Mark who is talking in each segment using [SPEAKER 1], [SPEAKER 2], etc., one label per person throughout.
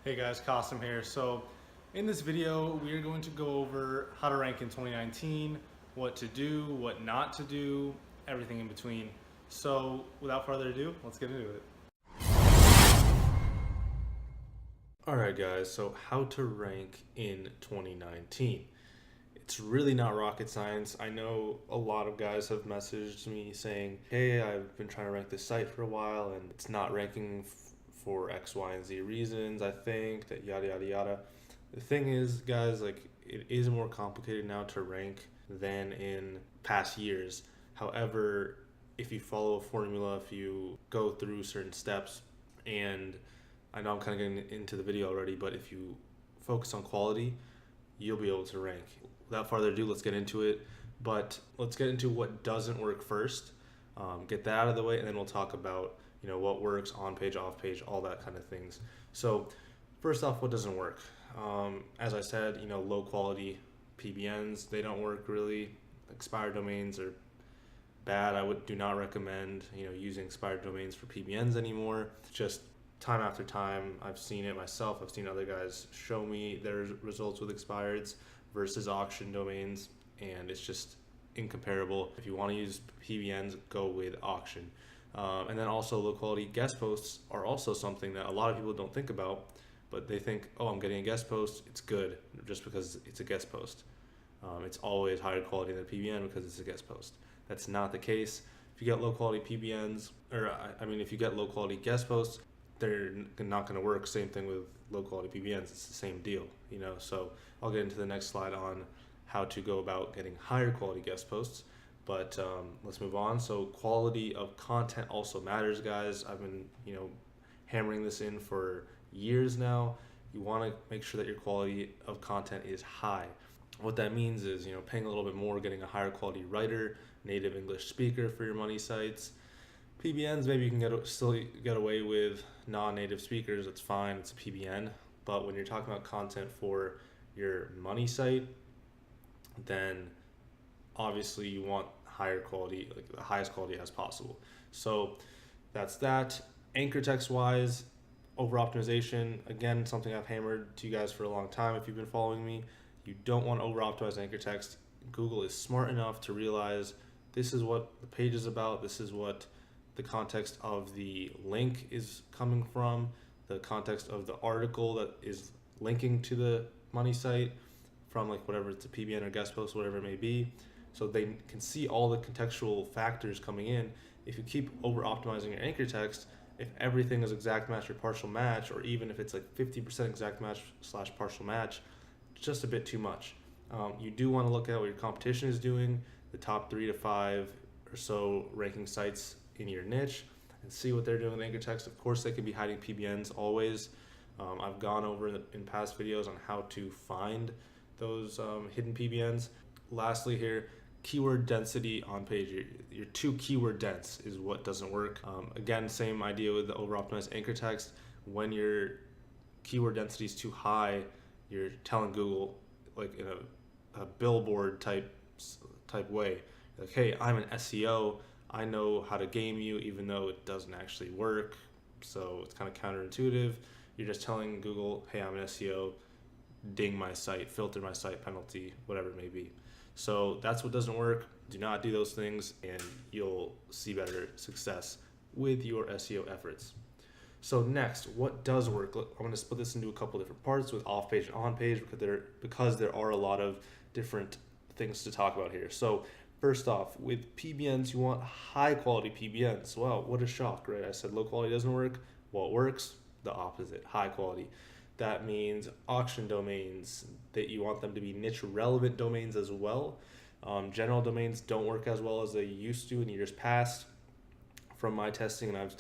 [SPEAKER 1] Hey guys, Kasim here. So in this video, we are going to go over how to rank in 2019, what to do, what not to do, everything in between. So without further ado, let's get into it. Alright guys, so how to rank in 2019. It's really not rocket science. I know a lot of guys have messaged me saying, hey, I've been trying to rank this site for a while and it's not ranking for X, Y, and Z reasons, I think, that yada, yada, yada. The thing is, guys, like, it is more complicated now to rank than in past years. However, if you follow a formula, if you go through certain steps, and I know I'm kind of getting into the video already, but if you focus on quality, you'll be able to rank. Without further ado, let's get into it. But let's get into what doesn't work first. Get that out of the way, and then we'll talk about what works on page, off page, all that kind of things. So first off, what doesn't work? As I said, low quality PBNs, they don't work really. Expired domains are bad. I do not recommend using expired domains for PBNs anymore. Just time after time, I've seen it myself. I've seen other guys show me their results with expireds versus auction domains, and it's just incomparable. If you want to use PBNs, go with auction. And then also low quality guest posts are also something that a lot of people don't think about, but they think, oh, I'm getting a guest post, it's good just because it's a guest post. It's always higher quality than a PBN because it's a guest post. That's not the case. If you get low quality PBNs, if you get low quality guest posts, they're not going to work. Same thing with low quality PBNs. It's the same deal, So I'll get into the next slide on how to go about getting higher quality guest posts. But let's move on. So quality of content also matters, guys. I've been, hammering this in for years now. You want to make sure that your quality of content is high. What that means is, paying a little bit more, getting a higher quality writer, native English speaker for your money sites. PBNs, maybe you can still get away with non-native speakers. That's fine. It's a PBN. But when you're talking about content for your money site, then obviously you want higher quality, like the highest quality as possible. So that's that. Anchor text wise, over optimization, again, something I've hammered to you guys for a long time. If you've been following me, you don't want to over optimize anchor text. Google is smart enough to realize this is what the page is about. This is what the context of the link is coming from, the context of the article that is linking to the money site from, like, whatever it's a PBN or guest post, whatever it may be. So they can see all the contextual factors coming in. If you keep over optimizing your anchor text, if everything is exact match or partial match, or even if it's like 50% exact match / partial match, it's just a bit too much. You do want to look at what your competition is doing, the top 3 to 5 or so ranking sites in your niche, and see what they're doing with anchor text. Of course, they could be hiding PBNs always. I've gone over in past videos on how to find those hidden PBNs. Lastly here, keyword density on page. You're too keyword dense is what doesn't work. Again, same idea with the over optimized anchor text. When your keyword density is too high, you're telling Google, like in a billboard type way, like, hey, I'm an SEO, I know how to game you, even though it doesn't actually work. So it's kind of counterintuitive. You're just telling Google, hey, I'm an SEO, ding my site, filter my site, penalty, whatever it may be. So that's what doesn't work. Do not do those things, and you'll see better success with your SEO efforts. So next, what does work? I'm going to split this into a couple different parts with off page and on page because there are a lot of different things to talk about here. So first off, with PBNs, you want high quality PBNs. Wow, what a shock, right? I said low quality doesn't work. Well, it works the opposite, high quality. That means auction domains, that you want them to be niche relevant domains as well. General domains don't work as well as they used to in years past. From my testing, and I've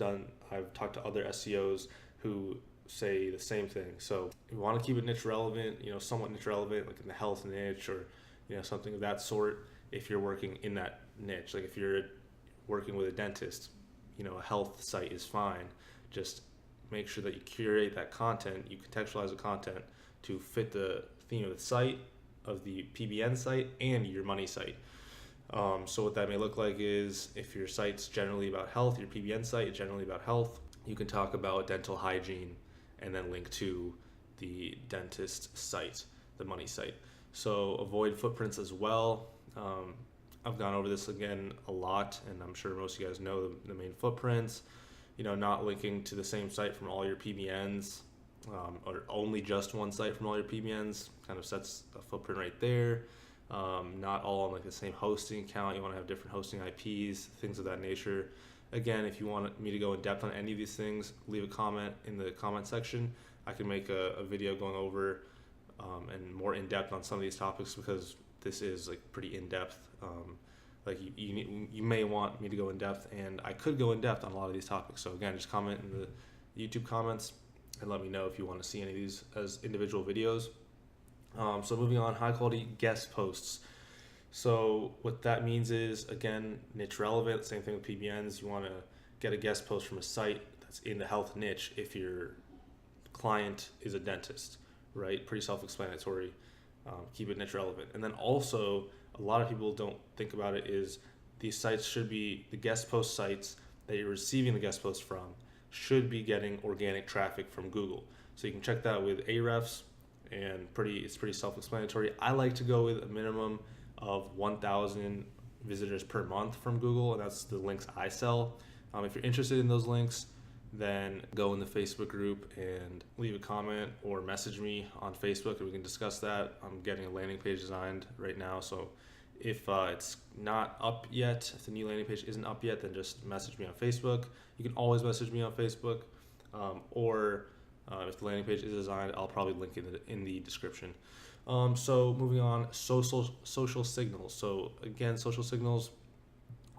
[SPEAKER 1] talked to other SEOs who say the same thing. So you want to keep it niche relevant, somewhat niche relevant, like in the health niche or something of that sort. If you're working in that niche, like if you're working with a dentist, a health site is fine. Just make sure that you curate that content, you contextualize the content to fit the theme of the site, of the PBN site, and your money site. So what that may look like is, if your site's generally about health, your PBN site is generally about health, you can talk about dental hygiene and then link to the dentist site, the money site. So avoid footprints as well. I've gone over this again a lot, and I'm sure most of you guys know the main footprints. Not linking to the same site from all your PBNs, or only just one site from all your PBNs kind of sets a footprint right there. Not all on like the same hosting account. You want to have different hosting IPs, things of that nature. Again, if you want me to go in depth on any of these things, leave a comment in the comment section. I can make a video going over and more in depth on some of these topics, because this is like pretty in depth. Like you may want me to go in depth, and I could go in depth on a lot of these topics. So again, just comment in the YouTube comments and let me know if you want to see any of these as individual videos. So moving on, high quality guest posts. So what that means is, again, niche relevant. Same thing with PBNs. You want to get a guest post from a site that's in the health niche if your client is a dentist, right? Pretty self-explanatory. Keep it niche relevant. And then also, a lot of people don't think about it, is these sites should be, the guest post sites that you're receiving the guest post from should be getting organic traffic from Google. So you can check that with Ahrefs, and it's pretty self-explanatory. I like to go with a minimum of 1,000 visitors per month from Google, and that's the links I sell. If you're interested in those links, then go in the Facebook group and leave a comment or message me on Facebook, and we can discuss that. I'm getting a landing page designed right now, so if it's not up yet, if the new landing page isn't up yet, then just message me on Facebook. You can always message me on Facebook, or if the landing page is designed, I'll probably link it in the description. So moving on, social signals. So again, social signals,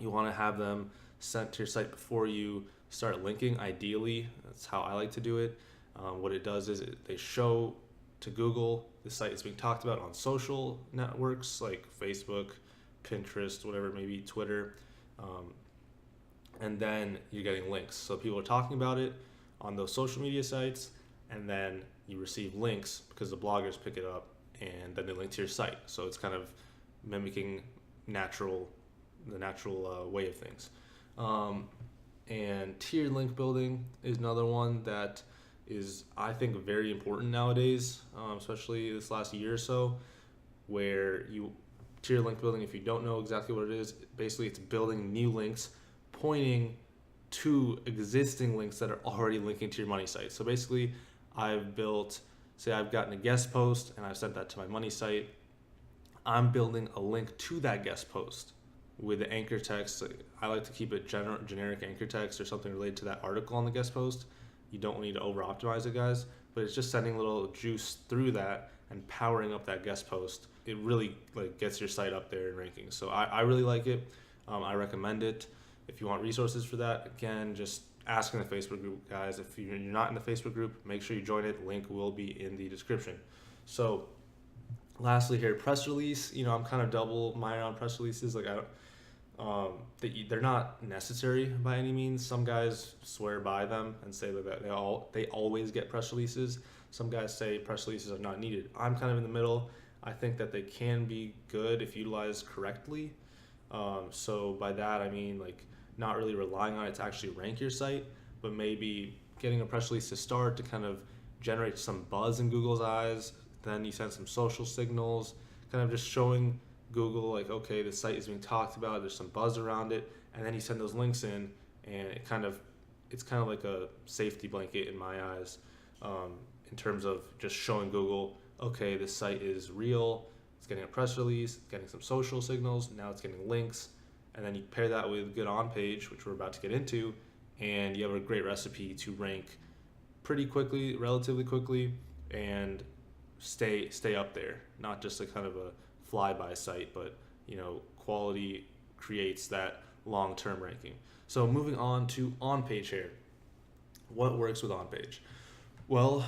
[SPEAKER 1] you want to have them sent to your site before you start linking. Ideally, that's how I like to do it. What it does is they show to Google the site is being talked about on social networks like Facebook, Pinterest, whatever it may be, Twitter, and then you're getting links. So people are talking about it on those social media sites, and then you receive links because the bloggers pick it up, and then they link to your site. So it's kind of mimicking the natural way of things. And tiered link building is another one that is, I think, very important nowadays, especially this last year or so, where tier link building, if you don't know exactly what it is, basically it's building new links pointing to existing links that are already linking to your money site. So basically, I've gotten a guest post and I've sent that to my money site. I'm building a link to that guest post with the anchor text. I like to keep it generic anchor text or something related to that article on the guest post. You don't need to over optimize it, guys, but it's just sending a little juice through that and powering up that guest post. It really gets your site up there in rankings. So I really like it. I recommend it. If you want resources for that, again, just ask in the Facebook group, guys. If you're not in the Facebook group, make sure you join it. The link will be in the description. So lastly here, press release. I'm kind of double-minded on press releases. They're not necessary by any means. Some guys swear by them and say that they always get press releases. Some guys say press releases are not needed. I'm kind of in the middle. I think that they can be good if utilized correctly. So by that I mean not really relying on it to actually rank your site, but maybe getting a press release to start to kind of generate some buzz in Google's eyes. Then you send some social signals, kind of just showing Google okay, the site is being talked about, there's some buzz around it, and then you send those links in, and it's kind of like a safety blanket in my eyes, in terms of just showing Google, okay, this site is real, it's getting a press release, getting some social signals, now it's getting links, and then you pair that with good on-page, which we're about to get into, and you have a great recipe to rank pretty quickly, relatively quickly, and stay up there. Not just a kind of a fly-by site, but quality creates that long-term ranking. So moving on to on-page here. What works with on-page? Well,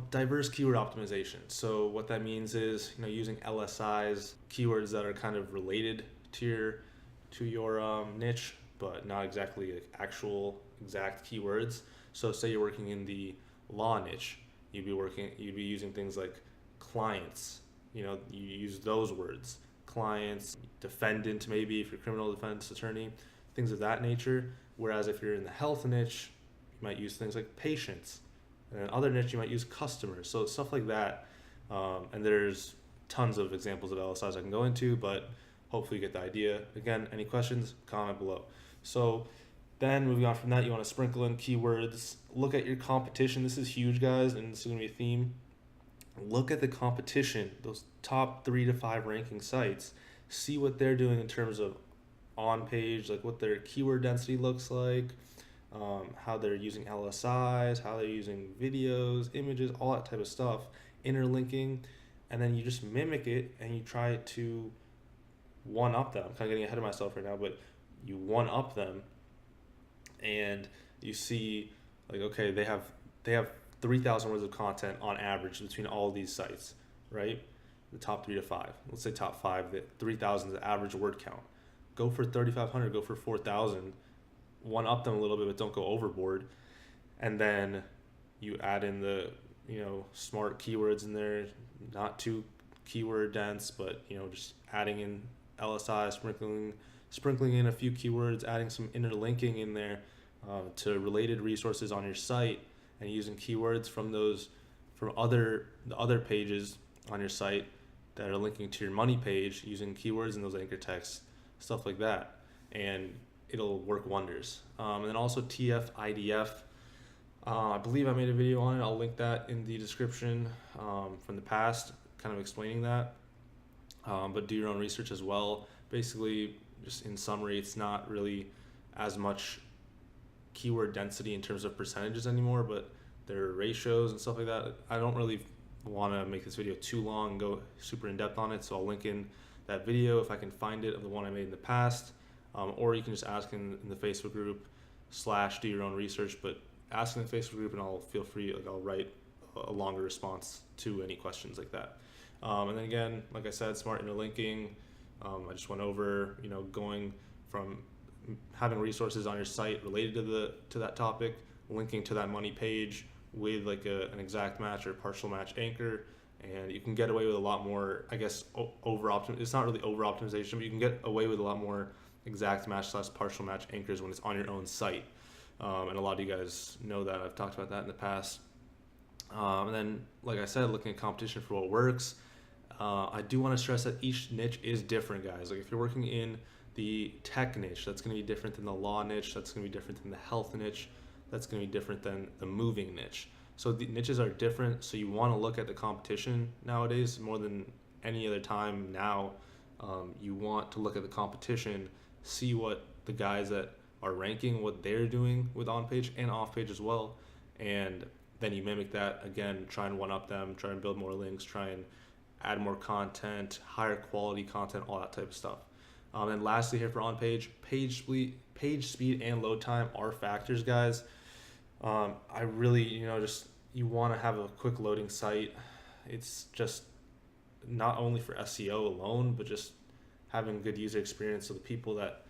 [SPEAKER 1] diverse keyword optimization. So what that means is using LSIs, keywords that are kind of related to your niche, but not exactly actual exact keywords. So say you're working in the law niche, you'd be using things like clients. You use those words, clients, defendant, maybe if you're a criminal defense attorney, things of that nature. Whereas if you're in the health niche, you might use things like patients, And then other niche, you might use customers. So stuff like that. And there's tons of examples of LSIs I can go into, but hopefully you get the idea. Again, any questions, comment below. So then moving on from that, you want to sprinkle in keywords. Look at your competition. This is huge, guys, and this is going to be a theme. Look at the competition, those top 3 to 5 ranking sites. See what they're doing in terms of on-page, like what their keyword density looks like, how they're using LSIs, how they're using videos, images, all that type of stuff, interlinking, and then you just mimic it and you try to one up them. I'm kind of getting ahead of myself right now, but you one up them and you see like, okay, they have 3,000 words of content on average between all of these sites, right? The top 3 to 5. Let's say top 5, that 3,000 is the average word count. Go for 3,500, go for 4,000, one up them a little bit, but don't go overboard. And then you add in the, smart keywords in there, not too keyword dense, but, just adding in LSI, sprinkling in a few keywords, adding some interlinking in there to related resources on your site, and using keywords from the other pages on your site that are linking to your money page, using keywords in those anchor texts, stuff like that, and it'll work wonders. And then also TF-IDF. I believe I made a video on it. I'll link that in the description from the past, kind of explaining that. But do your own research as well. Basically, just in summary, it's not really as much keyword density in terms of percentages anymore, but there are ratios and stuff like that. I don't really want to make this video too long and go super in depth on it, so I'll link in that video if I can find it, of the one I made in the past, or you can just ask in the Facebook group / do your own research, but ask in the Facebook group and I'll write a longer response to any questions like that. And then again, like I said, smart interlinking. I just went over, going from having resources on your site related to that topic, linking to that money page with like an exact match or partial match anchor, and you can get away with a lot more, I guess, it's not really over optimization, but you can get away with a lot more exact match / partial match anchors when it's on your own site. And a lot of you guys know that. I've talked about that in the past. And then, like I said, looking at competition for what works. I do want to stress that each niche is different, guys. Like if you're working in the tech niche, that's going to be different than the law niche. That's going to be different than the health niche. That's going to be different than the moving niche. So the niches are different. So you want to look at the competition nowadays more than any other time now. You want to look at the competition, see what the guys that are ranking, what they're doing with on-page and off-page as well. And then you mimic that again, try and one-up them, try and build more links, try and add more content, higher quality content, all that type of stuff. And lastly here for on-page, page speed and load time are factors, guys. I really, you want to have a quick loading site. It's just not only for SEO alone, but just having good user experience. So the people that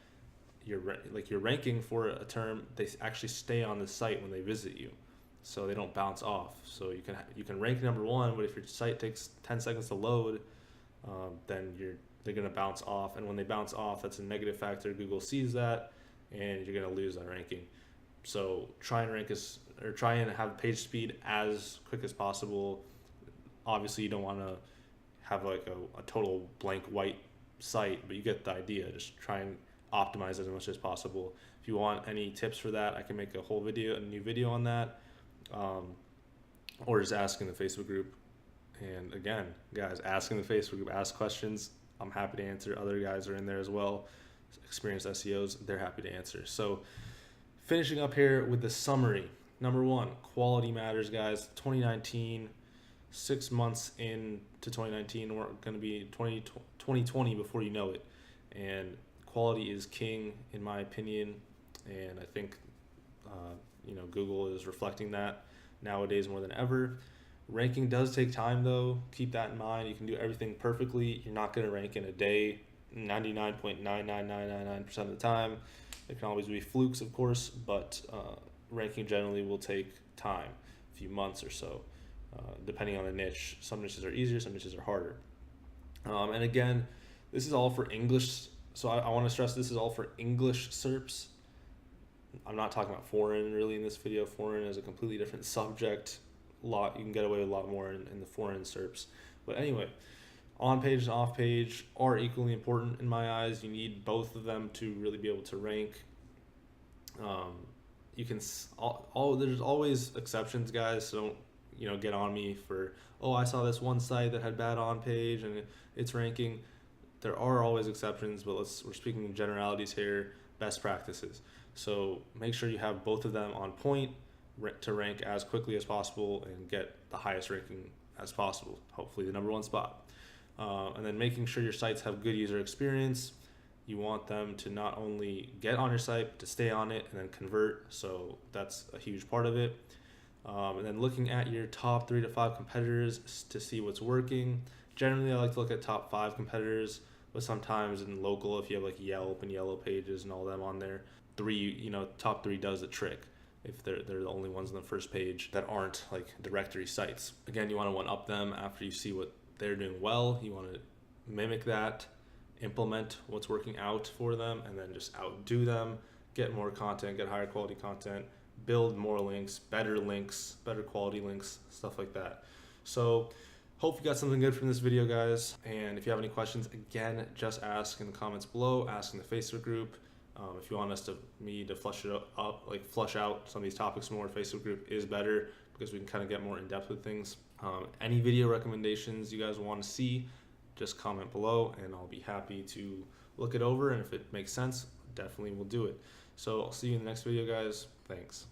[SPEAKER 1] you're ranking for a term, they actually stay on the site when they visit you, so they don't bounce off. So you can rank number 1, but if your site takes 10 seconds to load, then they're going to bounce off, and when they bounce off, that's a negative factor. Google sees that, and you're going to lose that ranking. So try and have page speed as quick as possible. Obviously, you don't want to have like a total blank white site, but you get the idea. Just try and optimize as much as possible. If you want any tips for that, I can make a new video on that, or just ask in the Facebook group. And again, guys, ask in the Facebook group, ask questions. I'm happy to answer. Other guys are in there as well, experienced SEOs, they're happy to answer. So finishing up here with the summary. Number 1, quality matters, guys. 2019, 6 months into 2019, we're going to be 2020 before you know it. And quality is king, in my opinion. And I think, Google is reflecting that nowadays more than ever. Ranking does take time, though. Keep that in mind. You can do everything perfectly. You're not going to rank in a day 99.99999% of the time. There can always be flukes, of course, but ranking generally will take time, a few months or so, depending on the niche. Some niches are easier, some niches are harder. And again, this is all for English. So I want to stress this is all for English SERPs. I'm not talking about foreign really in this video. Foreign is a completely different subject. you can get away with a lot more in the foreign SERPs. But anyway, on page and off page are equally important in my eyes. You need both of them to really be able to rank. You can there's always exceptions, guys. So don't get on me for, oh, I saw this one site that had bad on page and it's ranking. There are always exceptions, but we're speaking in generalities here, best practices. So make sure you have both of them on point to rank as quickly as possible and get the highest ranking as possible, hopefully the number one spot. And then making sure your sites have good user experience. You want them to not only get on your site, but to stay on it and then convert. So that's a huge part of it. And then looking at your top 3 to 5 competitors to see what's working. Generally, I like to look at top 5 competitors, but sometimes in local, if you have like Yelp and Yellow Pages and all them on there, top 3 does the trick. If they're the only ones on the first page that aren't like directory sites. Again, you want to one-up them after you see what they're doing well. You want to mimic that, implement what's working out for them, and then just outdo them, get more content, get higher quality content, build more links, better quality links, stuff like that. So hope you got something good from this video, guys. And if you have any questions, again, just ask in the comments below, ask in the Facebook group. If you want me to flush out some of these topics more, Facebook group is better because we can kind of get more in depth with things. Any video recommendations you guys want to see, just comment below and I'll be happy to look it over. And if it makes sense, definitely we'll do it. So I'll see you in the next video, guys. Thanks.